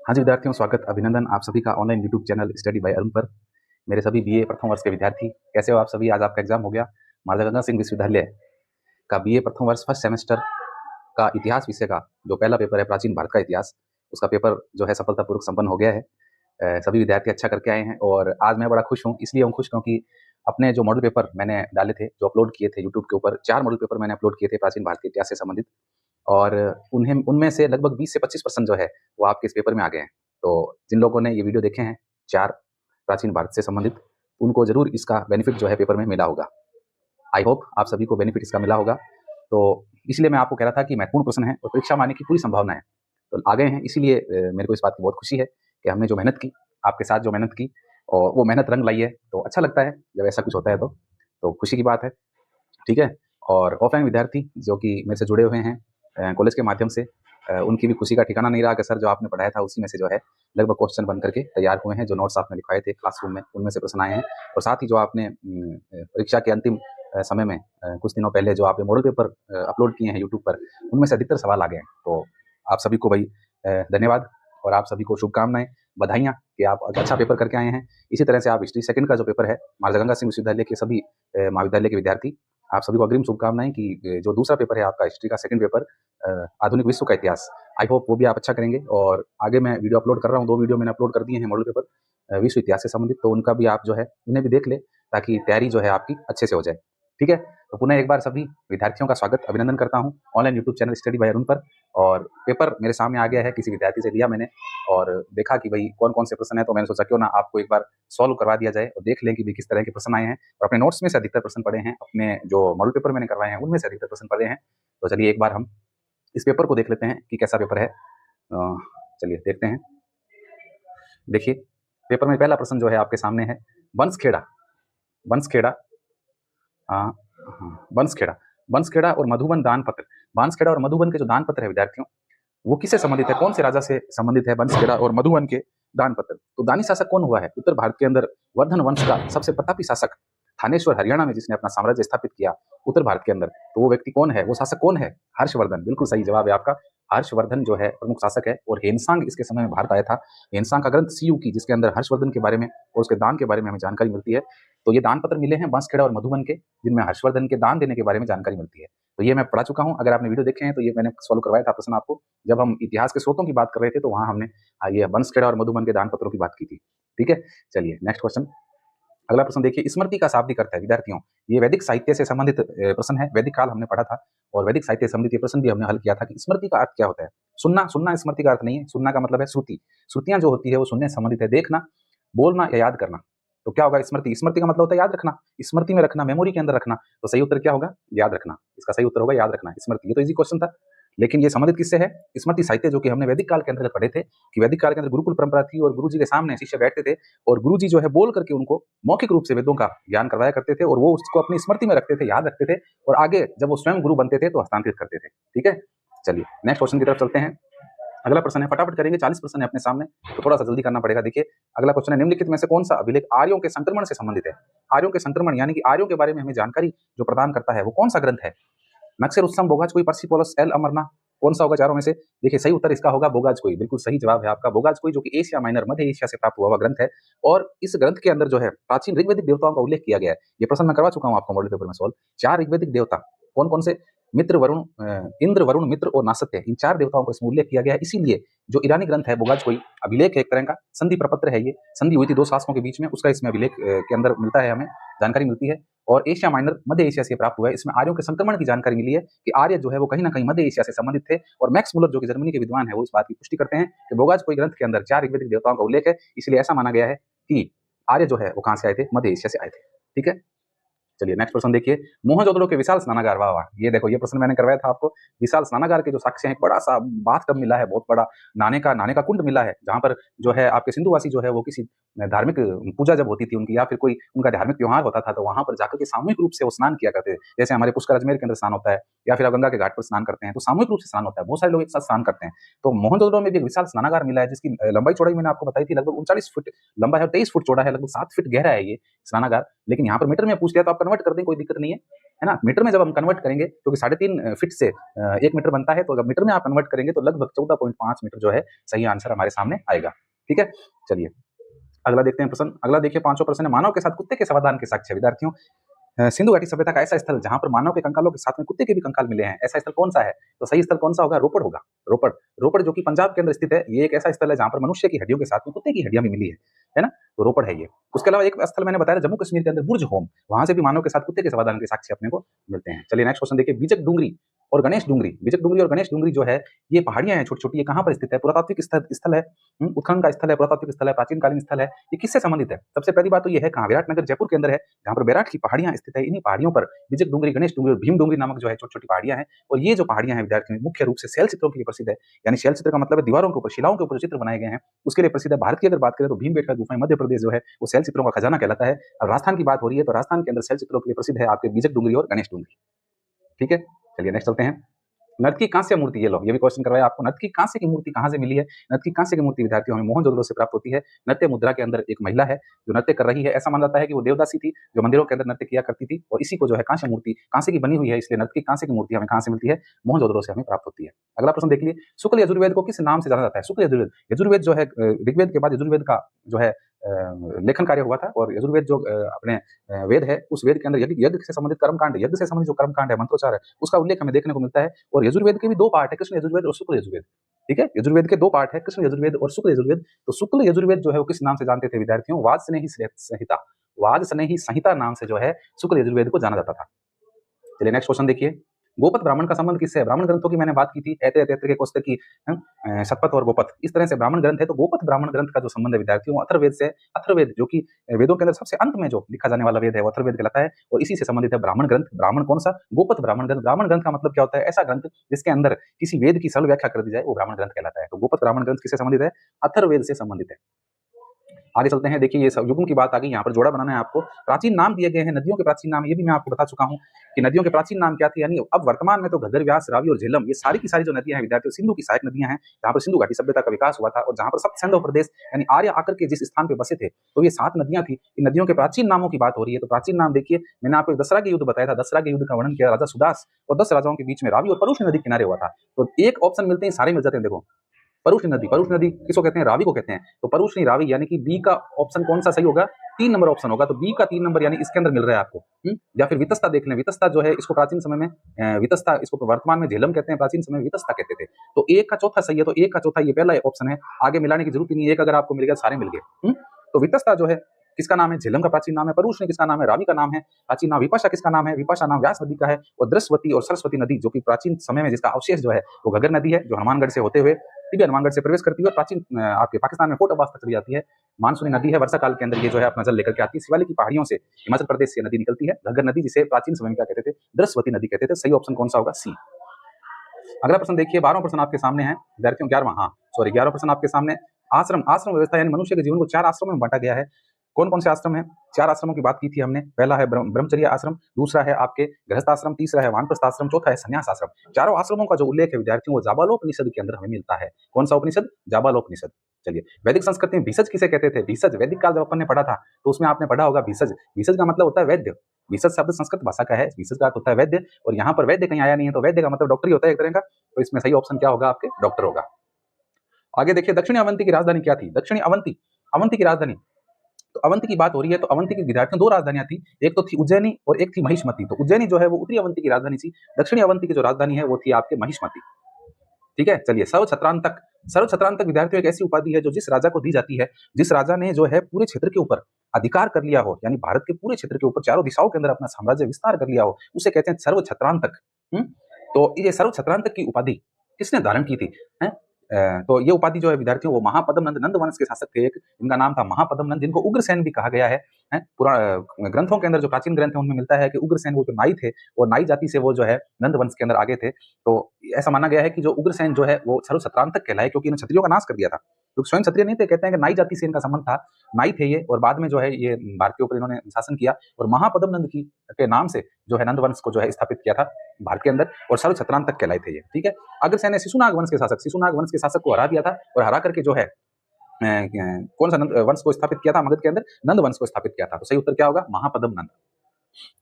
हाँ जी विद्यार्थियों, स्वागत, अभिनंदन आप सभी का online YouTube channel study bye Arun पर। मेरे सभी बीए प्रथम वर्ष के विद्यार्थी, कैसे हो आप सभी? आज आपका एग्जाम हो गया। महाराजा गंगा सिंह विश्वविद्यालय का बीए प्रथम वर्ष फर्स्ट सेमेस्टर का इतिहास विषय का जो पहला पेपर है, प्राचीन भारत का इतिहास, उसका पेपर जो है सफलतापूर्वक संपन्न हो गया है। सभी विद्यार्थी अच्छा करके आए हैं और आज मैं बड़ा खुश हूँ। इसलिए हूँ खुश क्योंकि अपने जो मॉडल पेपर मैंने डाले थे, जो अपलोड किए थे यूट्यूब के ऊपर, 4 मॉडल पेपर मैंने अपलोड किए थे प्राचीन भारत के इतिहास से संबंधित, और उन्हें उनमें से लगभग 20 से 25% जो है वो आपके इस पेपर में आ गए हैं। तो जिन लोगों ने ये वीडियो देखे हैं 4 प्राचीन भारत से संबंधित, उनको ज़रूर इसका बेनिफिट जो है पेपर में मिला होगा। आई होप आप सभी को बेनिफिट इसका मिला होगा। तो इसलिए मैं आपको कह रहा था कि महत्वपूर्ण प्रश्न है और परीक्षा में आने की पूरी संभावना है। तो आ गए हैं, इसीलिए मेरे को इस बात की बहुत खुशी है कि हमने जो मेहनत की, आपके साथ जो मेहनत की और वो मेहनत रंग लाई है। तो अच्छा लगता है जब ऐसा कुछ होता है तो खुशी की बात है, ठीक है? और ऑफलाइन विद्यार्थी जो कि मेरे से जुड़े हुए हैं कॉलेज के माध्यम से, उनकी भी खुशी का ठिकाना नहीं रहा कि सर जो आपने पढ़ाया था उसी में से जो है लगभग क्वेश्चन बन करके तैयार हुए हैं। जो नोट्स आपने लिखवाए थे क्लासरूम में, उनमें से प्रश्न आए हैं। और साथ ही जो आपने परीक्षा के अंतिम समय में कुछ दिनों पहले जो आपने मॉडल पेपर अपलोड किए हैं यूट्यूब पर, उनमें से अधिकतर सवाल आ गए हैं। तो आप सभी को भाई धन्यवाद और आप सभी को शुभकामनाएं, बधाइयाँ कि आप अच्छा पेपर करके आए हैं। इसी तरह से आप हिस्ट्री सेकंड का जो पेपर है, महाराजा गंगा सिंह विश्वविद्यालय के सभी महाविद्यालय के विद्यार्थी, आप सभी को अग्रिम शुभकामनाएं कि जो दूसरा पेपर है आपका हिस्ट्री का सेकंड पेपर, आधुनिक विश्व का इतिहास, आई होप वो भी आप अच्छा करेंगे। और आगे मैं वीडियो अपलोड कर रहा हूँ, 2 वीडियो मैंने अपलोड कर दिए हैं मॉडल पेपर विश्व इतिहास से संबंधित, तो उनका भी आप जो है उन्हें भी देख लें ताकि तैयारी जो है आपकी अच्छे से हो जाए, ठीक है? तो पुनः एक बार सभी विद्यार्थियों का स्वागत, अभिनंदन करता हूँ online YouTube channel study bye Arun पर। और पेपर मेरे सामने आ गया है, किसी विद्यार्थी से लिया मैंने और देखा कि भाई कौन-कौन से प्रश्न हैं, तो मैंने सोचा क्यों ना आपको एक बार सॉल्व करवा दिया जाए और देख लें कि भाई किस तरह के प्रश्न आए हैं। और अपने नोट्स में से अधिकतर प्रश्न पढ़े हैं, अपने जो मॉडल पेपर मैंने करवाए हैं उनमें से अधिकतर प्रश्न पढ़े हैं। तो चलिए एक बार हम इस पेपर को देख लेते हैं कि कैसा पेपर है। चलिए देखते हैं। देखिए, पेपर में पहला प्रश्न जो है आपके सामने है, बंसखेड़ा, बंसखेड़ा, हाँ, हाँ, बंसखेड़ा, बंसखेड़ा और मधुबन दान पत्र। बांसखेड़ा और मधुबन के जो दान पत्र है विद्यार्थियों, वो किससे संबंधित है? कौन से राजा से संबंधित है बंसखेड़ा और मधुबन के दान पत्र? तो दानी शासक कौन हुआ है उत्तर भारत के अंदर? वर्धन वंश का सबसे प्रतापी शासक, थानेश्वर हरियाणा में जिसने अपना साम्राज्य स्थापित किया उत्तर भारत के अंदर, तो वो व्यक्ति कौन है? वो शासक कौन है? हर्षवर्धन, बिल्कुल सही जवाब है आपका। हर्षवर्धन जो है प्रमुख शासक है और हेनसांग इसके समय में भारत आया था। हेनसांग का ग्रंथ सीयूकी, जिसके अंदर हर्षवर्धन के बारे में और उसके दान के बारे में हमें जानकारी मिलती है। तो ये दान पत्र मिले हैं बांसखेड़ा और मधुबन के, जिनमें हर्षवर्धन के दान देने के बारे में जानकारी मिलती है। तो ये मैं पढ़ा चुका हूँ, अगर आपने वीडियो देखे हैं तो ये मैंने सॉल्व करवाया था प्रश्न आपको, जब हम इतिहास के स्रोतों की बात कर रहे थे तो वहाँ हमने ये बंसखेड़ा और मधुबन के दान पत्रों की बात की थी, ठीक है? चलिए नेक्स्ट क्वेश्चन, अगला प्रश्न देखिए, स्मृति का शाब्दिक अर्थ है विद्यार्थियों। ये वैदिक साहित्य से संबंधित प्रश्न है, वैदिक काल हमने पढ़ा था और वैदिक साहित्य से संबंधित ये प्रश्न भी हमने हल किया था कि स्मृति का अर्थ क्या होता है। सुनना, सुनना स्मृति का अर्थ नहीं है, सुनना का मतलब है श्रुति। श्रुतियां जो होती है वो सुनने से संबंधित है, देखना, बोलना या याद करना। तो क्या होगा स्मृति? स्मृति का मतलब होता है याद रखना, स्मृति में रखना, मेमोरी के अंदर रखना। तो सही उत्तर क्या होगा? याद रखना। इसका सही उत्तर होगा याद रखना, स्मृति। ये तो इजी क्वेश्चन था, लेकिन ये संबंधित किससे है? स्मृति साहित्य, जो कि हमने वैदिक काल के अंतर्गत पढ़े थे कि वैदिक काल के अंदर गुरुकुल परंपरा थी और गुरुजी के सामने शिष्य बैठते थे और गुरुजी जो है बोल करके उनको मौखिक रूप से वेदों का ज्ञान करवाया करते थे और वो उसको अपनी स्मृति में रखते थे, याद रखते थे और आगे जब वो स्वयं गुरु बनते थे तो हस्तांतरित करते थे, ठीक है? चलिए नेक्स्ट क्वेश्चन की तरफ चलते हैं। अगला प्रश्न है, फटाफट करेंगे, 40 प्रश्न है अपने सामने तो थोड़ा सा जल्दी करना पड़ेगा। देखिए अगला क्वेश्चन है, निम्नलिखित में से कौन सा अभिलेख आर्यों के संक्रमण से संबंधित है? आर्यों के संक्रमण यानी कि आर्यों के बारे में हमें जानकारी जो प्रदान करता है वो कौन सा ग्रंथ है? नक्शे रुस्तम, बोगाज-कोई, पर्सिपोलस, एल अमरना, कौन सा होगा चारों में से? देखिए सही उत्तर इसका होगा बोगाज-कोई, बिल्कुल सही जवाब है आपका बोगाज-कोई, जो कि एशिया माइनर, मध्य एशिया से प्राप्त हुआ हुआ ग्रंथ है। और इस ग्रंथ के अंदर जो है प्राचीन ऋग्वैदिक देवताओं का उल्लेख किया गया है। ये प्रश्न मैं करवा चुका हूँ आपको मॉडल पेपर में सॉल्व। 4 ऋग्वैदिक देवता कौन-कौन से? मित्र, वरुण, इंद्र, वरुण, मित्र और नासत्य, इन 4 देवताओं का इसमें उल्लेख किया गया है। इसीलिए जो ईरानी ग्रंथ है बोगाज-कोई, अभिलेख है एक तरह का, संधि प्रपत्र है ये, संधि हुई थी 2 शासकों के बीच में, उसका इसमें अभिलेख के अंदर मिलता है, हमें जानकारी मिलती है। और एशिया माइनर, मध्य एशिया से प्राप्त हुआ है। इसमें आर्यों के संक्रमण की जानकारी मिली है कि आर्य जो है वो कहीं ना कहीं मध्य एशिया से संबंधित थे। और मैक्स मुलर जो कि जर्मनी के विद्वान है वो इस बात की पुष्टि करते हैं कि बोगाज-कोई ग्रंथ के अंदर 4 ऋग्वैदिक देवताओं का उल्लेख है, इसलिए ऐसा माना गया है कि आर्य जो है वो कहां से आए थे? मध्य एशिया से आए थे, ठीक है? चलिए नेक्स्ट प्रश्न देखिए, मोहनजोदड़ो के विशाल स्नानागार, वाह वाह, ये देखो ये प्रश्न मैंने करवाया था आपको। विशाल स्नानागार के जो साक्ष्य हैं, बड़ा सा बाथटब मिला है, बहुत बड़ा नहाने का कुंड मिला है, जहां पर जो है आपके सिंधुवासी जो है वो किसी धार्मिक पूजा जब होती थी उनकी, या फिर कोई उनका धार्मिक त्योहार होता था, तो वहां पर जाकर के सामूहिक रूप से वो स्नान किया करते थे। जैसे हमारे पुष्कर अजमेर के अंदर स्नान होता है या फिर आप गंगा के घाट पर स्नान करते हैं, तो सामूहिक रूप से स्नान होता है, बहुत सारे लोग एक साथ स्नान करते हैं। तो मोहनजोदड़ो में भी एक विशाल स्नानागार मिला है, जिसकी लंबाई चौड़ाई मैंने आपको बताई थी, लगभग 39 फुट लंबा है और 23 फुट चौड़ा है, लगभग 7 फीट गहरा है ये स्नानागार। लेकिन यहाँ पर मीटर में पूछ लिया तो आप कन्वर्ट कर दें, कोई दिक्कत नहीं है। है ना। मीटर में जब हम कन्वर्ट करेंगे, क्योंकि 3.5 फीट से 1 मीटर बनता है, तो अगर मीटर में आप कन्वर्ट करेंगे तो लगभग 14.5 मीटर जो है सही आंसर हमारे सामने आएगा। ठीक है, चलिए अगला देखते हैं प्रश्न। अगला देखिए 5वां प्रश्न है, मानव के साथ कुत्ते के समाधान के साक्ष्य। विद्यार्थियों, सिंधु घाटी सभ्यता का ऐसा स्थल जहां पर मानव के कंकालों के साथ में कुत्ते के भी कंकाल मिले हैं, ऐसा स्थल कौन सा है? तो सही स्थल कौन सा होगा? रोपड़ होगा। रोपड़, रोपड़ जो कि पंजाब के अंदर स्थित है, ये एक ऐसा स्थल है जहां पर मनुष्य की हड्डियों के साथ में कुत्ते की हड्डियां भी मिली है ना। तो रोपड़ है ये। उसके अलावा एक स्थल मैंने बताया जम्मू कश्मीर के अंदर बुर्ज होम, वहां से भी मानव के साथ कुत्ते के समाधान के साक्ष्य अपने को मिलते हैं। चलिए नेक्स्ट क्वेश्चन देखिए, बीजक डूंगरी और गणेश डूंगरी। बीजक डूंगरी और गणेश डूंगरी जो है ये पहाड़ियां हैं छोटी छोटी, ये कहां पर स्थित है? पुरातात्विक स्थल है, उत्खनन का स्थल है, पुरातात्विक स्थल है, प्राचीन कालीन स्थल है। ये किससे संबंधित है? सबसे पहली बात तो ये है कहां? विराटनगर जयपुर के अंदर है, जहां पर बैराट की पहाड़ियां स्थित है। इन्हीं पहाड़ियों पर बीजक डूंगरी, गणेश डूंगरी और भीम डूंगरी नामक जो है छोटी छोटी पहाड़ियां हैं। और ये जो पहाड़ियां हैं विद्यार्थियों मुख्य रूप से शैल चित्रों के लिए प्रसिद्ध है। यानी शैल चित्र का मतलब है दीवारों के ऊपर, शिलाओं के ऊपर चित्र बनाए गए हैं, उसके लिए प्रसिद्ध है। भारत की अगर बात करें तो भीमबेटका गुफाएं मध्य प्रदेश जो है वो शैल चित्रों का खजाना कहलाता है। और राजस्थान की बात हो रही है तो राजस्थान के अंदर शैल चित्रों के लिए प्रसिद्ध है आपके बीजक डूंगरी और गणेश डूंगरी। ठीक है, चलिए नेक्स्ट चलते हैं। नर्त की कांस्य मूर्ति, ये लो, ये भी क्वेश्चन करवाया आपको। नर्त की कांस्य की मूर्ति कहां से मिली है? नर्त की कांस्य की मूर्ति विद्यार्थियों हमें मोहनजोदड़ो से प्राप्त होती है। नृत्य मुद्रा के अंदर एक महिला है जो नृत्य कर रही है। ऐसा माना जाता है कि वो देवदासी थी जो मंदिरों के अंदर नृत्य किया करती थी, और इसी को जो है कांस्य मूर्ति, कांस्य की बनी हुई है, इसलिए नर्त की कांस्य की मूर्ति हमें कहां से मिलती है? मोहनजोदड़ो से हमें प्राप्त होती है। अगला प्रश्न देख लीजिए, शुक्ल यजुर्वेद को किस नाम से जाना जाता है? शुक्ल यजुर्वेद, यजुर्वेद जो है ऋग्वेद के बाद यजुर्वेद का जो है लेखन कार्य हुआ था, और यजुर्वेद जो अपने वेद है, उस वेद के अंदर यज्ञ से संबंधित कर्मकांड, यज्ञ से संबंधित जो कर्मकांड है, मंत्रोच्चार है, उसका उल्लेख हमें देखने को मिलता है। और यजुर्वेद के भी 2 पार्ट है, कृष्ण यजुर्वेद और शुक्ल यजुर्वेद। ठीक है, यजुर्वेद के 2 पार्ट है, कृष्ण यजुर्वेद और शुक्ल यजुर्वेद। तो शुक्ल यजुर्वेद जो है वो किस नाम से जानते थे विद्यार्थियों? वाजस्नेही संहिता, वाजस्नेही संहिता नाम से जो है शुक्ल यजुर्वेद को जाना जाता था। चलिए नेक्स्ट क्वेश्चन देखिए, गोपथ ब्राह्मण का संबंध किससे है? ब्राह्मण ग्रंथों की मैंने बात की थी, ऐते ऐते के कोष्टक की, शतपथ और गोपथ, इस तरह से ब्राह्मण ग्रंथ है। तो गोपथ ब्राह्मण ग्रंथ का जो संबंध है विद्यार्थियों अथर्ववेद से। अथर्ववेद जो कि वेदों के अंदर सबसे अंत में जो लिखा जाने वाला वेद है वो अथर्ववेद कहलाता है, और इसी से संबंधित है ब्राह्मण ग्रंथ। ब्राह्मण कौन सा? गोपथ ब्राह्मण ग्रंथ। ब्राह्मण ग्रंथ का मतलब क्या होता है? ऐसा ग्रंथ जिसके अंदर किसी वेद की सरल व्याख्या कर दी जाए, वो ब्राह्मण ग्रंथ कहलाता है। तो गोपथ ब्राह्मण ग्रंथ किससे संबंधित है? अथर्ववेद से संबंधित है। आगे चलते हैं, देखिए ये सब युग्म की बात आ गई, यहाँ पर जोड़ा बनाना है आपको। प्राचीन नाम दिए गए हैं, नदियों के प्राचीन नाम, ये भी मैं आपको बता चुका हूँ कि नदियों के प्राचीन नाम क्या थे। यानी अब वर्तमान में तो घग्गर, व्यास, रावी और झेलम, ये सारी की सारी जो नदियां हैं विद्यार्थियों सिंधु की सहायक नदियां हैं, जहाँ पर सिंधु घाटी सभ्यता का विकास हुआ था, और जहाँ पर सप्त सिंधु प्रदेश यानी आर्य आकर के जिस स्थान पर बसे थे, तो ये 7 नदियां थी। इन नदियों के प्राचीन नामों की बात हो रही है। तो प्राचीन नाम देखिए, मैंने आपको दसरा के युद्ध बताया था, दसरा के युद्ध का वर्णन किया राजा सुदास और 10 राजाओं के बीच में रावी और परुष नदी किनारे हुआ था। तो एक ऑप्शन मिलते हैं, सारे मिल जाते हैं। देखो परुष नदी, परुष नदी किसको कहते हैं? रावी को कहते हैं। तो परुष नहीं रावी, यानी कि बी का ऑप्शन कौन सा सही होगा? 3 नंबर ऑप्शन होगा। तो बी का 3 नंबर यानी इसके अंदर मिल रहा है आपको। या फिर वितस्ता देख लें, वितस्ता जो है इसको प्राचीन समय में वितस्ता, इसको वर्तमान में झेलम कहते हैं, प्राचीन समय में वितस्ता कहते थे। तो 1 का चौथा सही है, तो 1 का चौथा ये पहला ऑप्शन है, आगे मिलाने की जरूरत ही नहीं है। एक अगर आपको मिल गया सारे मिल गए। तो वितस्ता जो है किसका नाम है? झेलम का प्राचीन नाम है। परुष ने किसका नाम है? रावी का नाम है प्राचीन नाम। विपाशा किसका नाम है? विपाशा नाम व्यास नदी का है। और द्रस्वती और सरस्वती नदी जो कि प्राचीन समय में जिसका अवशेष जो है वो घग्गर नदी है, जो हनुमानगढ़ से होते हुए हनुमानगढ़ से प्रवेश करती है और प्राचीन आपके पाकिस्तान में फोर्ट अब्बास तक चली जाती है। मानसूनी नदी है, वर्षा काल के अंदर ये जो है अपना जल लेकर के आती है। शिवालिक की पहाड़ियों से हिमाचल प्रदेश से नदी निकलती है, घग्गर नदी, जिसे प्राचीन समय में क्या कहते थे? द्रस्वती नदी कहते थे। सही ऑप्शन कौन सा होगा? सी। अगला प्रश्न देखिए, 12वां प्रश्न आपके सामने है विद्यार्थियों, 11वां प्रश्न आपके सामने। आश्रम, आश्रम व्यवस्था यानी मनुष्य के जीवन को 4 आश्रमों में बांटा गया है। कौन कौन से आश्रम है? 4 आश्रमों की बात की थी हमने। पहला है ब्रह्मचर्य आश्रम, दूसरा है आपके गृहस्थ आश्रम, तीसरा है वानप्रस्थ आश्रम, चौथा है संन्यास आश्रम। चारों आश्रमों का जो उल्लेख है विद्यार्थियों वो जाबालोपनिषद के अंदर हमें मिलता है। कौन सा उपनिषद? जाबालोपनिषद। चलिए, वैदिक संस्कृति में भीषज किसे कहते थे? भीषज, वैदिक काल जब अपन ने पढ़ा था तो उसमें आपने पढ़ा होगा भीषज। भीषज का मतलब होता है वैद्य। भीषज शब्द संस्कृत भाषा का है, भीषज का अर्थ होता है वैद्य, और यहाँ पर वैद्य कहीं आया नहीं है, तो वैद्य का मतलब डॉक्टर ही होता है एक तरह का। तो इसमें सही ऑप्शन क्या होगा? आपके डॉक्टर होगा। आगे देखिए, दक्षिणी अवंती की राजधानी क्या थी? दक्षिणी अवंती, अवंती की राजधानी, तो अवंती की बात हो रही है। तो अवंती की विद्यार्थियों 2 राजधानियां थी, एक तो थी उज्जैनी और एक थी महिष्मती। तो उज्जैनी जो है वो उत्तरी अवंती की राजधानी थी, दक्षिणी अवंती की जो राजधानी है वो थी आपके महिष्मती। ठीक है, चलिए, सर्वछत्रांतक, सर्वछत्रांतक विद्यार्थियों एक ऐसी उपाधि है जो जिस राजा को दी जाती है, जिस राजा ने जो है पूरे क्षेत्र के ऊपर अधिकार कर लिया हो, यानी भारत के पूरे क्षेत्र के ऊपर चारों दिशाओं के अंदर अपना साम्राज्य विस्तार कर लिया हो, उसे कहते हैं सर्वछत्रांतक। तो ये सर्वछत्रांतक की उपाधि किसने धारण की थी? तो ये उपाधि जो है विद्यार्थियों वो महापद्म नंद, नंद वंश के शासक थे एक, इनका नाम था महापद्म नंद, जिनको उग्रसेन भी कहा गया है। ग्रंथों के अंदर जो प्राचीन ग्रंथ है उनमें मिलता है कि उग्रसेन वो जो नाई थे, और नाई जाति से वो जो है नंद वंश के अंदर आगे थे। तो ऐसा माना गया है कि जो उग्रसेन जो है वो सर्वछत्रांतक कहलाए, क्योंकि इन्होंने क्षत्रियों का नाश कर दिया था। तो स्वयं क्षत्रिय नहीं थे, कहते हैं कि नाई जाति से इनका संबंध था, नाई थे ये, और बाद में जो है ये भारत के ऊपर इन्होंने शासन किया, और महापद्म नंद की के नाम से जो है नंद वंश को जो है स्थापित किया था भारत के अंदर, और सर्वछत्रांतक कहलाए थे ये। ठीक है, अग्रसेन ने शिशुनाग वंश के शासक, शिशुनाग वंश के शासक को हरा दिया था, और हरा करके जो है कौन सा नंद वंश को स्थापित किया था मगध के अंदर? नंद वंश को स्थापित किया था। तो सही उत्तर क्या होगा? महापद्म नंद।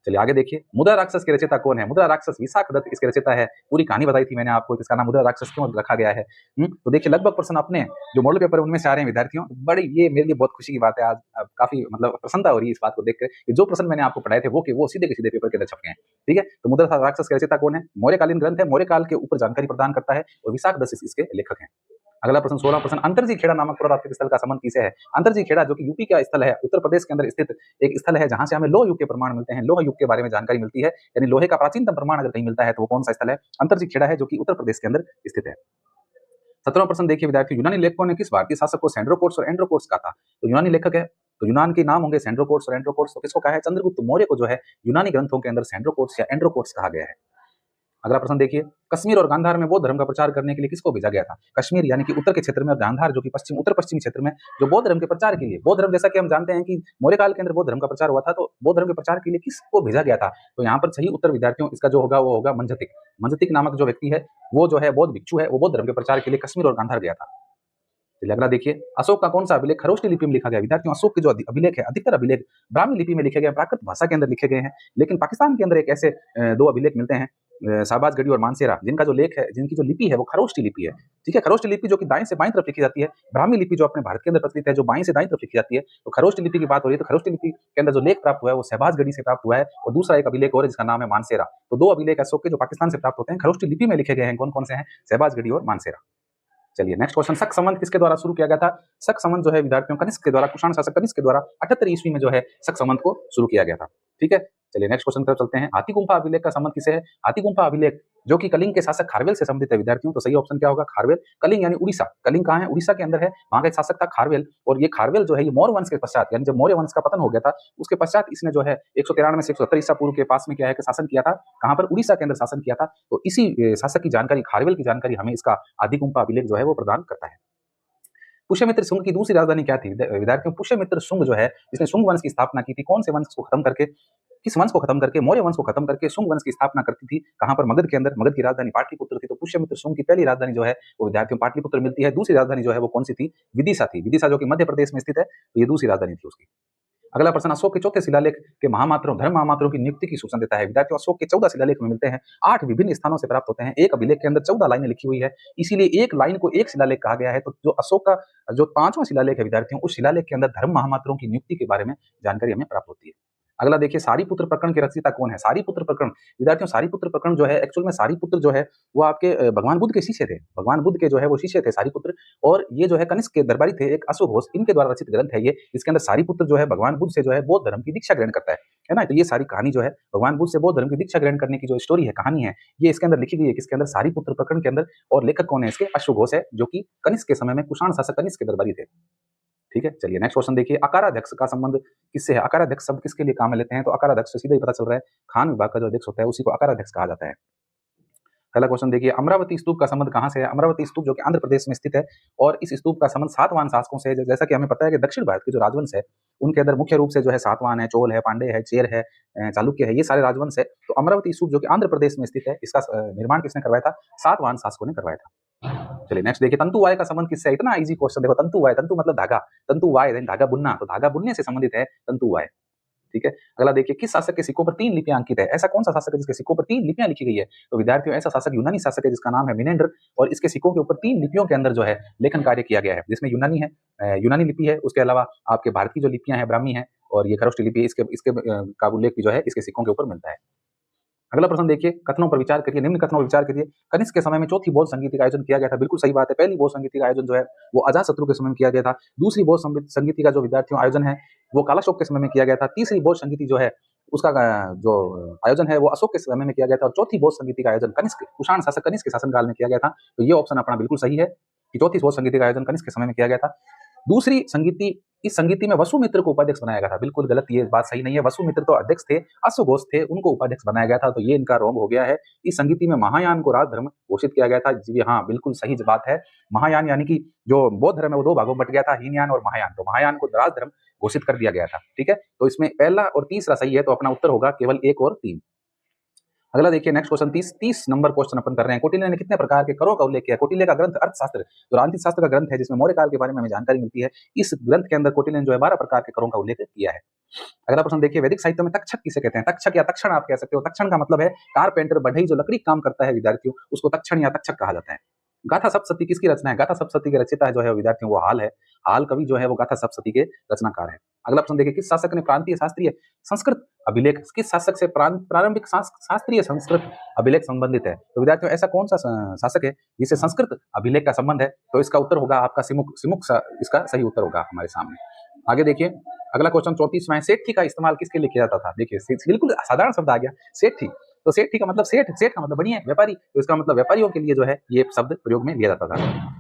चलिए आगे देखिए, मुद्रा राक्षस के रचयिता कौन है? मुद्रा राक्षस विशाखदत्त इसके रचयिता है। पूरी कहानी बताई थी मैंने आपको, इसका नाम मुद्रा राक्षस क्यों रखा गया है। तो देखिए लगभग प्रश्न अपने जो मॉडल पेपर है उनमें से आ रहे हैं विद्यार्थियों। बड़ी ये मेरे लिए बहुत खुशी की बात है, आज काफी मतलब प्रसन्नता हो रही है इस बात को देखकर कि जो प्रश्न मैंने आपको पढ़ाए थे वो सीधे के सीधे पेपर के अंदर छप गए हैं। ठीक है, तो मुद्रा राक्षस के रचयिता कौन है? मौर्यकालीन ग्रंथ है, मौर्य काल के ऊपर जानकारी प्रदान करता है और विशाखदत्त इसके लेखक हैं। अगला प्रश्न 16 प्रश्न, अंतरजी खेड़ा नामक पुरातात्विक स्थल का संबंध किसे है? अंतरजी खेड़ा जो कि यूपी का स्थल है, उत्तर प्रदेश के अंदर स्थित एक स्थल है जहां से हमें लौह युग के प्रमाण मिलते हैं, लौह युग के बारे में जानकारी मिलती है, यानी लोहे का प्राचीनतम प्रमाण अगर कहीं मिलता है तो वो कौन सा स्थल है? अंतरजी खेड़ा है जो कि उत्तर प्रदेश के अंदर स्थित है। 17वां प्रश्न देखिए विद्यार्थी, यूनानी लेखकों ने किस भारतीय शासक को सेंड्रोकोर्स और एंड्रोकोर्स कहा था? तो यूनानी लेखक है तो यूनान के नाम होंगे सेंड्रोकोर्स और एंड्रोकोर्स। तो किसको कहा है? चंद्रगुप्त मौर्य को जो है यूनानी ग्रंथों के अंदर सेंड्रोकोर्स या एंड्रोकोर्स कहा गया है। अगला प्रश्न देखिए, कश्मीर और गांधार में बौद्ध धर्म का प्रचार करने के लिए किसको भेजा गया था? कश्मीर यानी कि उत्तर के क्षेत्र में और गांधार जो कि पश्चिम उत्तर पश्चिमी क्षेत्र में जो बौद्ध धर्म के प्रचार के लिए, बौद्ध धर्म जैसा कि हम जानते हैं कि मौर्य काल के अंदर बौद्ध धर्म का प्रचार हुआ था, तो बौद्ध धर्म के प्रचार के लिए किसको भेजा गया था? तो यहाँ पर सही उत्तर विद्यार्थियों इसका जो होगा वो होगा मंजतिक। मंजतिक नामक जो व्यक्ति है वो जो है बौद्ध भिक्षु है, वो बौद्ध धर्म के प्रचार के लिए कश्मीर और गांधार गया था। चलिए अगला देखिए, अशोक का कौन सा अभिलेख खरोष्टी लिपि में लिखा गया? विद्यार्थियों अशोक के जो अभिलेख है, अधिकतर अभिलेख ब्राह्मी लिपि में लिखे गए, प्राकृत भाषा के अंदर लिखे गए हैं। लेकिन पाकिस्तान के अंदर एक ऐसे दो अभिलेख मिलते हैं, शाहबाजगढ़ी और मानसेरा, जिनका जो लेख है, जिनकी जो लिपि है वो खरोष्टी लिपि है। ठीक है, खरोष्टी लिपि जो कि दाएं से बाएं तरफ लिखी जाती है, ब्राह्मी लिपि जो अपने भारत के अंदर प्रचलित है जो बाएं से दाएं तरफ लिखी जाती है। तो खरोष्टी लिपि की बात हो रही है, तो खरोष्टी लिपि के अंदर जो लेख प्राप्त हुआ है वो शहबाजगढ़ी से प्राप्त हुआ है और दूसरा एक अभिलेख और है जिसका नाम है मानसेरा। तो दो अभिलेख अशोक के जो पाकिस्तान से प्राप्त होते हैं, खरोष्टी लिपि में लिखे गए हैं। कौन कौन से हैं? शहबाजगढ़ी और मानसेरा। चलिए नेक्स्ट क्वेश्चन, शक संवत किसके द्वारा शुरू किया गया था? शक संवत जो है विद्यार्थियों कनिष्क के द्वारा, कुषाण शासक कनिष्क के द्वारा 78 ईस्वी में जो है शक संवत को शुरू किया गया था। ठीक है, चलिए नेक्स्ट क्वेश्चन पर चलते हैं। हाथी गुम्फा अभिलेख का संबंध किसे है? हाथी गुम्फा अभिलेख जो कि कलिंग के शासक खारवेल से संबंधित है विद्यार्थियों। तो सही ऑप्शन क्या होगा? खारवेल। कलिंग यानी उड़ीसा, कलिंग कहाँ है? उड़ीसा के अंदर है, वहां का एक शासक था खारवेल। और ये खारवेल जो है ये मौर्य वंश के पश्चात, यानी जब मौर्य वंश का पतन हो गया था उसके पश्चात इसने जो है 193 से 170 ईसा पूर्व के पास में क्या है कि शासन किया था। कहां पर? उड़ीसा के अंदर शासन किया था। तो इसी शासक की जानकारी, खारवेल की जानकारी हमें इसका आदि गुम्फा अभिलेख जो है वो प्रदान करता है। पुष्यमित्र शुंग की दूसरी राजधानी क्या थी? विद्यार्थियों पुष्यमित्र शुंग जो है जिसने शुंग वंश की स्थापना की थी, कौन से वंश को खत्म करके, किस वंश को खत्म करके? मौर्य वंश को खत्म करके शुंग वंश की स्थापना करती थी। कहां पर? मगध के अंदर। मगध की राजधानी पाटलिपुत्र थी। तो पुष्यमित्र शुंग की पहली राजधानी जो है वो विद्यार्थियों पाटलिपुत्र मिलती है। दूसरी राजधानी जो है वो कौन सी थी? विदिशा थी। विदिशा जो कि मध्य प्रदेश में स्थित है, तो ये दूसरी राजधानी थी उसकी। अगला प्रश्न, अशोक के चौथे शिलालेख के महामात्रों, धर्म महामात्रों की नियुक्ति की सूचना देता है। विद्यार्थियों अशोक के 14 शिलालेख में मिलते हैं, 8 विभिन्न स्थानों से प्राप्त होते हैं। एक अभिलेख के अंदर 14 लाइनें लिखी हुई है, इसीलिए एक लाइन को एक शिलालेख कहा गया है। तो जो अशोक का जो 5वां शिलालेख है विद्यार्थियों, उस शिलालेख के अंदर धर्म महामात्रों की नियुक्ति के बारे में जानकारी हमें प्राप्त होती है। अगला देखिए, सारीपुत्र प्रकरण के रचयिता कौन है? सारीपुत्र प्रकरण विद्यार्थियों, सारीपुत्र प्रकरण जो है एक्चुअल में सारीपुत्र जो है वो आपके भगवान बुद्ध के शिष्य थे। भगवान बुद्ध के जो है वो शिष्य थे सारीपुत्र, और ये जो है कनिष्क के दरबारी थे, एक अश्वघोष, इनके द्वारा रचित ग्रंथ है ये। इसके अंदर सारीपुत्र जो है भगवान बुद्ध से जो है बौद्ध धर्म की दीक्षा ग्रहण करता है ना। तो ये सारी कहानी जो है भगवान बुद्ध से बौद्ध धर्म की दीक्षा ग्रहण करने की जो स्टोरी है, कहानी है, ये इसके अंदर लिखी गई है। किसके अंदर? सारीपुत्र प्रकरण के अंदर। और लेखक कौन है इसके? अश्वघोष है, जो कि कनिष्क के समय में कुषाण शासक कनिष्क के दरबारी थे। ठीक है, चलिए नेक्स्ट क्वेश्चन देखिए, अकाराध्यक्ष का संबंध किससे है? अकाराध्यक्ष शब्द किसके लिए काम में लेते हैं? तो अकाराध्यक्ष से सीधा ही पता चल रहा है, खान विभाग का जो अध्यक्ष होता है उसी को अकाराध्यक्ष कहा जाता है। पहला क्वेश्चन देखिए, अमरावती स्तूप का संबंध कहां से है? अमरावती स्तूप जो कि आंध्र प्रदेश में स्थित है, और इस स्तूप का संबंध सातवाहन शासकों से है। जैसा कि हमें पता है कि दक्षिण भारत के जो राजवंश है उनके अंदर मुख्य रूप से जो है सातवाहन है, चोल है, पांडे है, चेर है, चालुक्य है, ये सारे राजवंश है। तो अमरावती स्तूप जो कि आंध्र प्रदेश में स्थित है, इसका निर्माण किसने करवाया था? सातवाहन शासकों ने करवाया था। चलिए नेक्स्ट देखिए, तंतु वाय का संबंध किससे है? इतना इजी क्वेश्चन देखो, तंतु वाय, तंतु मतलब धागा, तंतु वाय धागा बुनना, तो धागा बुनने से संबंधित है तंतु वाय। ठीक है, अगला देखिए, किस शासक के सिक्कों पर 3 लिपियां अंकित है? ऐसा कौन सा शासक है जिसके सिक्कों पर 3 लिपियां लिखी गई है? तो विद्यार्थियों ऐसा शासक यूनानी शासक है जिसका नाम है मिनेंडर, और इसके सिक्कों के ऊपर 3 लिपियों के अंदर जो है लेखन कार्य किया गया है, जिसमें यूनानी है, यूनानी लिपि है, उसके अलावा आपके भारत की जो लिपियां हैं ब्राह्मी है, और ये खरोष्टी लिपि, इसके इसके का उल्लेख भी जो है इसके सिक्कों के ऊपर मिलता है। अगला प्रश्न देखिए, कथनों पर विचार करिए, निम्न कथनों पर विचार करिए। कनिष्क के समय में चौथी बौद्ध संगीति का आयोजन किया गया था। बिल्कुल सही बात है, पहली बौद्ध संगीति का आयोजन जो है वो अजातशत्रु के समय में किया गया था। दूसरी बौद्ध संगीति का जो विद्यार्थियों आयोजन है वो कालाशोक के समय में किया गया था। तीसरी बौद्ध संगीति जो है उसका जो आयोजन है वो अशोक के समय में किया गया था, और चौथी बौद्ध संगीति का आयोजन कनिष्क, कुषाण शासक कनिष्क के शासनकाल में किया गया था। तो ये ऑप्शन अपना बिल्कुल सही है कि चौथी बौद्ध संगीति का आयोजन कनिष्क के समय में किया गया था। दूसरी संगीति, इस संगीति में वसुमित्र को उपाध्यक्ष बनाया गया था। बिल्कुल गलत, ये बात सही नहीं है। वसुमित्र तो अध्यक्ष थे, अश्वघोष थे, उनको उपाध्यक्ष बनाया गया था, तो ये इनका रॉन्ग हो गया है। इस संगीति में महायान को राजधर्म घोषित किया गया था। जी हाँ, बिल्कुल सही बात है। महायान यानी कि जो बौद्ध धर्म है वो 2 भागों में बट गया था, हीनयान और महायान। तो महायान को राजधर्म घोषित कर दिया गया था। ठीक है, तो इसमें पहला और तीसरा सही है, तो अपना उत्तर होगा केवल 1 और 3। अगला देखिए नेक्स्ट क्वेश्चन 30 नंबर क्वेश्चन अपन कर रहे हैं। कौटिल्य ने कितने प्रकार के करों का उल्लेख किया? कौटिल्य का ग्रंथ अर्थशास्त्र जो राजनीति शास्त्र का ग्रंथ है जिसमें मौर्य काल के बारे में हमें जानकारी मिलती है, इस ग्रंथ के अंदर कौटिल्य ने जो है 12 प्रकार के करों का उल्लेख किया है। अगला प्रश्न देखिए वैदिक साहित्य में तक्षक किसे कहते हैं? तक्षक या तक्षण आप कह सकते हो। तक्षण का मतलब है कारपेंटर, बढ़ई, जो लकड़ी काम करता है विद्यार्थियों, उसको तक्षण या तक्षक कहा जाता है। गाथा सप्तशती किसकी रचना है? गाथा सप्तशती के रचयिता जो है विद्यार्थियों वो हाल है। हाल कवि जो है वो गाथा सप्तशती के रचनाकार है। अगला प्रश्न देखिए किस शासक ने प्रांतीय शास्त्रीय संस्कृत अभिलेख, किस शासक से प्रारंभिक शास्त्रीय संस्कृत अभिलेख संबंधित है? तो विद्यार्थियों ऐसा कौन सा शासक है जिससे संस्कृत अभिलेख का संबंध है? तो इसका उत्तर होगा आपका सिमुक इसका सही उत्तर होगा हमारे सामने। आगे देखिए अगला क्वेश्चन 34वां है। सेठी का इस्तेमाल किसके लिए किया जाता था? देखिए बिल्कुल साधारण शब्द आ गया सेठी। तो सेठी का मतलब सेठ का मतलब बढ़िया व्यापारी, तो इसका मतलब व्यापारियों के लिए जो है ये शब्द प्रयोग में लिया जाता था।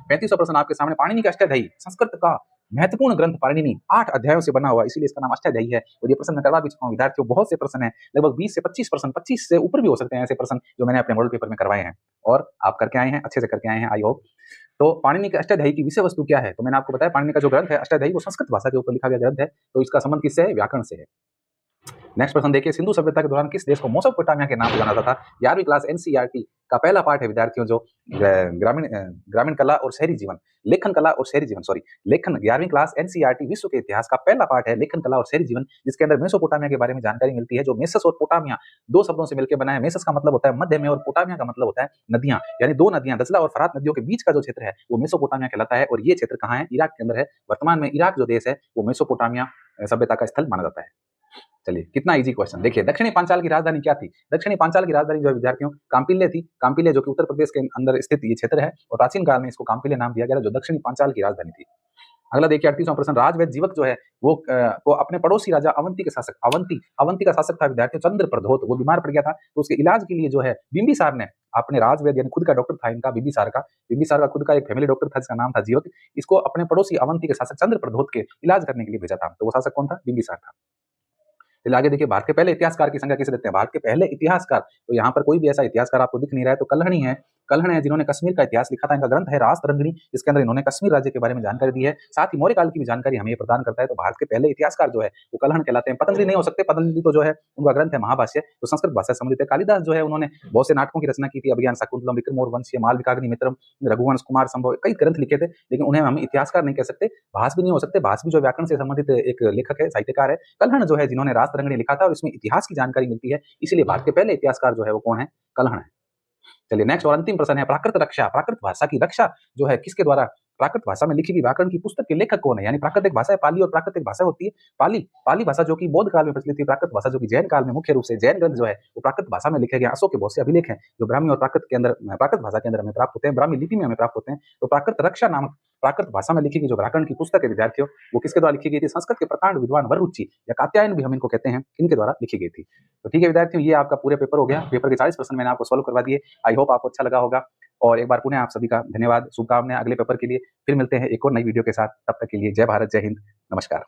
35वां प्रश्न आपके सामने। पाणिनि का अष्टाध्यायी संस्कृत का महत्वपूर्ण ग्रंथ पाणिनि 8 अध्यायों से बना हुआ, इसीलिए इसका नाम अष्टाध्यायी है। और ये प्रश्न मैं करवा भी चुका हूं विद्यार्थियों, बहुत से प्रश्न हैं, लगभग 20 से 25 प्रश्न, 25 से ऊपर भी हो सकते हैं ऐसे प्रश्न जो मैंने अपने मॉडल पेपर में करवाए हैं और आप करके आए हैं, अच्छे से करके आए हैं आई होप। तो पाणिनि के अष्टाध्यायी की विषय वस्तु क्या है? तो मैंने आपको बताया पाणिनि का जो ग्रंथ है अष्टाध्यायी वो संस्कृत भाषा के ऊपर लिखा गया ग्रंथ है, तो इसका संबंध किससे है? व्याकरण से है। नेक्स्ट प्रश्न देखिए सिंधु सभ्यता के दौरान किस देश को मेसोपोटामिया के नाम से जाना जाता था? 11वीं क्लास एनसीईआरटी का पहला पार्ट है विद्यार्थियों जो ग्रामीण कला और शहरी जीवन, लेखन कला और शहरी जीवन, सॉरी लेखन 11वीं क्लास एनसीईआरटी विश्व के इतिहास का पहला पार्ट है लेखन कला और शहरी जीवन, जिसके अंदर मेसोपोटामिया के बारे में जानकारी मिलती है। जो मेसस और पोटामिया दो शब्दों से मिलकर बना है। मेसस का मतलब होता है मध्य में और पोटामिया का मतलब होता है नदियां, यानी दो नदियां दजला और फरात नदियों के बीच का जो क्षेत्र है वो मेसोपोटामिया कहलाता है। और ये क्षेत्र कहाँ है? इराक के अंदर है। वर्तमान में इराक जो देश है वो मेसोपोटामिया सभ्यता का स्थल माना जाता है। चलिए कितना इजी क्वेश्चन देखिए। दक्षिणी पांचाल की राजधानी क्या थी? दक्षिणी पांचाल की राजधानी जो है विद्यार्थियों काम्पिल्य थी। काम्पिल्य जो कि उत्तर प्रदेश के अंदर स्थित ये क्षेत्र है और प्राचीन काल में इसको काम्पिल्य नाम दिया गया जो दक्षिणी पांचाल की राजधानी थी। अगला देखिए 38वां प्रश्न। राजवैद जीवक जो है वो अपने पड़ोसी राजा अवंती के शासक, अवंती का शासक था विद्यार्थियों चंद्र प्रधोत, वो बीमार पड़ गया था तो उसके इलाज के लिए जो है बिंबिसार ने अपने राजवैद यानी खुद का डॉक्टर था इनका बिंबिसार का खुद का एक फैमिली डॉक्टर था जिसका नाम था जीवक, इसको अपने पड़ोसी अवंती के शासक चंद्र प्रधोत के इलाज करने के लिए भेजा था। तो वो शासक कौन था? बिंबिसार था। चलिए आगे देखिए भारत के पहले इतिहासकार की संज्ञा किसे देते हैं? भारत के पहले इतिहासकार, तो यहाँ पर कोई भी ऐसा इतिहासकार आपको दिख नहीं रहा है, तो कल्हणी है। कल्हण है जिन्होंने कश्मीर का इतिहास लिखा था। इनका ग्रंथ है रासतरंगिणी, जिसके अंदर इन्होंने कश्मीर राज्य के बारे में जानकारी दी है। साथ ही मौर्य काल की भी जानकारी हमें प्रदान करता है। तो भारत के पहले इतिहासकार जो है वो कल्हण कहलाते हैं। पतंजलि नहीं हो सकते, पतंजलि तो जो है उनका ग्रंथ है महाभाष्य, तो संस्कृत भाषा से संबंधित है। कालिदास जो है उन्होंने बहुत से नाटकों की रचना की थी, अभिज्ञान शाकुंतलम, विक्रम और वंश, मालविकाग्नि मित्रम, रघुवंश कुमार संभव, कई ग्रंथ लिखे थे, लेकिन उन्हें हम इतिहासकार नहीं कह सकते। भाष भी नहीं हो सकते। भाष भी जो व्याकरण से संबंधित एक लेखक है, साहित्यकार है। कल्हण जो है जिन्होंने रासतरंगिणी लिखा था और इसमें इतिहास की जानकारी मिलती है, इसलिए भारत के पहले इतिहासकार जो है वो कौन है? कल्हण है। चलिए नेक्स्ट और अंतिम प्रश्न है प्राकृत रक्षा। प्राकृत भाषा की रक्षा जो है किसके द्वारा? प्राकृत भाषा में लिखी गई व्याकरण की पुस्तक के लेखक कौन है? यानी प्राकृतिक भाषा है पाली और प्राकृतिक भाषा होती है पाली भाषा जो कि बौद्ध काल में प्रचलित थी। प्राकृत भाषा जो कि जैन काल में मुख्य रूप से जैन ग्रंथ जो है वो प्राकृत भाषा में लिखे गए। अशोक के बहुत से अभिलेख हैं जो ब्राह्मी और प्राकृत के अंदर प्राकृत भाषा के अंदर हमें प्राप्त होते हैं, ब्राह्मी लिपि में हमें प्राप्त होते हैं। तो प्राकृत रक्षा नामक प्राकृत भाषा में लिखी गई जो व्याकरण की पुस्तक है विद्यार्थियों वो किसके द्वारा लिखी गई थी? संस्कृत के प्रकांड विद्वान वररुचि या कात्यायन भी हम इनको कहते हैं, इनके द्वारा लिखी गई थी। तो ठीक है विद्यार्थियों, ये आपका पूरे पेपर हो गया। पेपर के 40 प्रश्न मैंने आपको सॉल्व करवा दिए। आई होप आपको अच्छा लगा होगा और एक बार पुनः आप सभी का धन्यवाद, शुभकामनाएं अगले पेपर के लिए। फिर मिलते हैं एक और नई वीडियो के साथ, तब तक के लिए जय भारत, जय हिंद, नमस्कार।